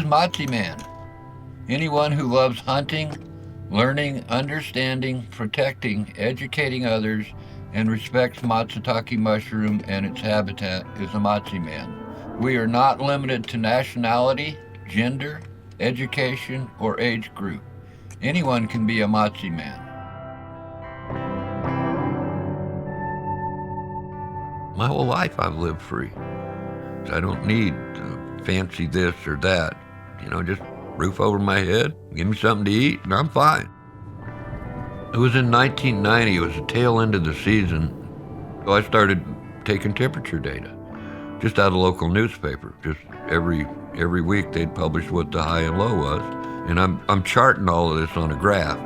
Matsi Man? Anyone who loves hunting, learning, understanding, protecting, educating others, and respects Matsutake mushroom and its habitat is a Matsi Man. We are not limited to nationality, gender, education, or age group. Anyone can be a Matsi Man. My whole life I've lived free. I don't need fancy this or that. Just roof over my head, give me something to eat, and I'm fine. It was in 1990, it was the tail end of the season. So I started taking temperature data, just out of local newspaper. Just every week they'd publish what the high and low was. And I'm charting all of this on a graph.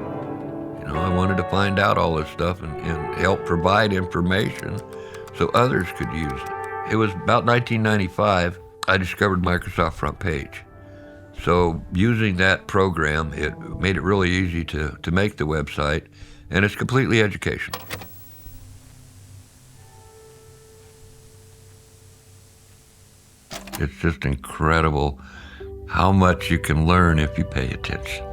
I wanted to find out all this stuff and help provide information so others could use it. It was about 1995, I discovered Microsoft Front Page. So using that program, it made it really easy to make the website, and it's completely educational. It's just incredible how much you can learn if you pay attention.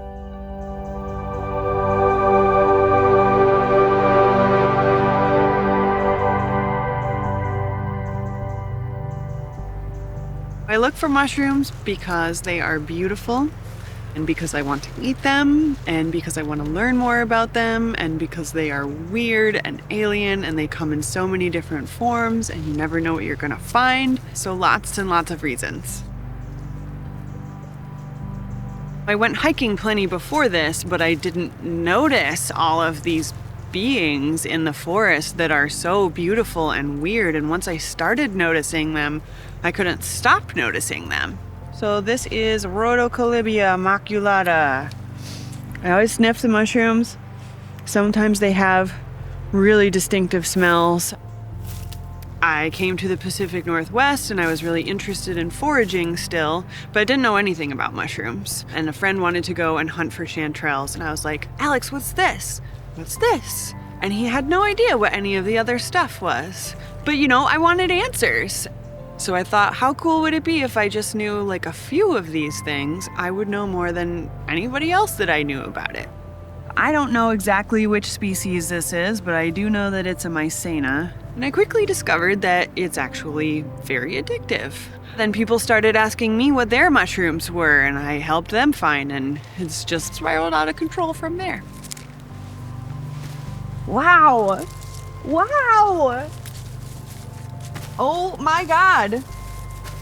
I look for mushrooms because they are beautiful, and because I want to eat them, and because I want to learn more about them, and because they are weird and alien, and they come in so many different forms, and you never know what you're gonna find. So lots and lots of reasons. I went hiking plenty before this, but I didn't notice all of these beings in the forest that are so beautiful and weird. And once I started noticing them, I couldn't stop noticing them. So this is Rhodocolibia maculata. I always sniff the mushrooms. Sometimes they have really distinctive smells. I came to the Pacific Northwest and I was really interested in foraging still, but I didn't know anything about mushrooms. And a friend wanted to go and hunt for chanterelles, and I was like, Alex, what's this? What's this? And he had no idea what any of the other stuff was. But I wanted answers. So I thought, how cool would it be if I just knew like a few of these things? I would know more than anybody else that I knew about it. I don't know exactly which species this is, but I do know that it's a Mycena. And I quickly discovered that it's actually very addictive. Then people started asking me what their mushrooms were, and I helped them find, and it's just spiraled out of control from there. Wow! Wow! Oh my God!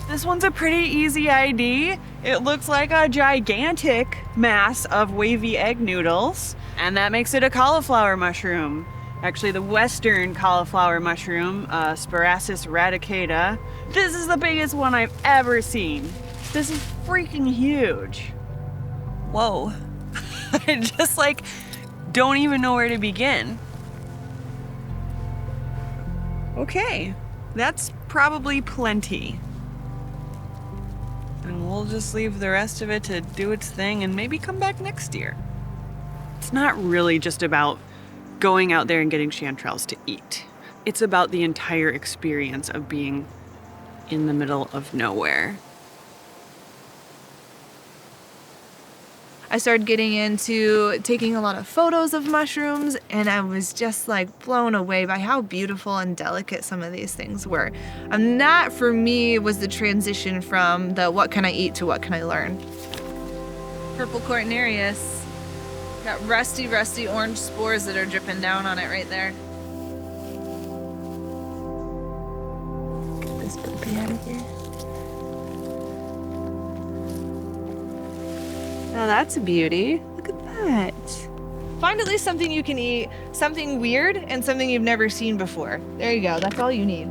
This one's a pretty easy ID. It looks like a gigantic mass of wavy egg noodles, and that makes it a cauliflower mushroom. Actually, the western cauliflower mushroom, Spiraceus radicata. This is the biggest one I've ever seen. This is freaking huge. Whoa. I just don't even know where to begin. Okay, that's probably plenty. And we'll just leave the rest of it to do its thing and maybe come back next year. It's not really just about going out there and getting chanterelles to eat. It's about the entire experience of being in the middle of nowhere. I started getting into taking a lot of photos of mushrooms, and I was just blown away by how beautiful and delicate some of these things were. And that for me was the transition from the what can I eat to what can I learn. Purple Cortinarius. Got rusty orange spores that are dripping down on it right there. Get this puppy out of here. Now that's a beauty. Look at that. Find at least something you can eat, something weird, and something you've never seen before. There you go. That's all you need.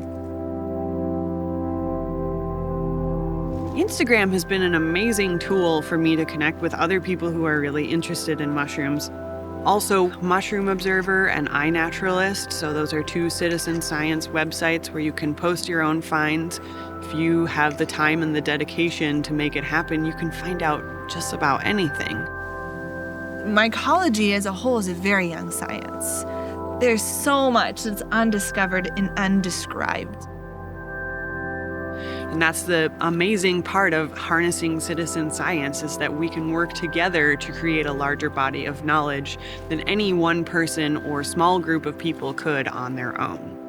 Instagram has been an amazing tool for me to connect with other people who are really interested in mushrooms. Also, Mushroom Observer and iNaturalist, so those are two citizen science websites where you can post your own finds. If you have the time and the dedication to make it happen, you can find out just about anything. Mycology as a whole is a very young science. There's so much that's undiscovered and undescribed. And that's the amazing part of harnessing citizen science, is that we can work together to create a larger body of knowledge than any one person or small group of people could on their own.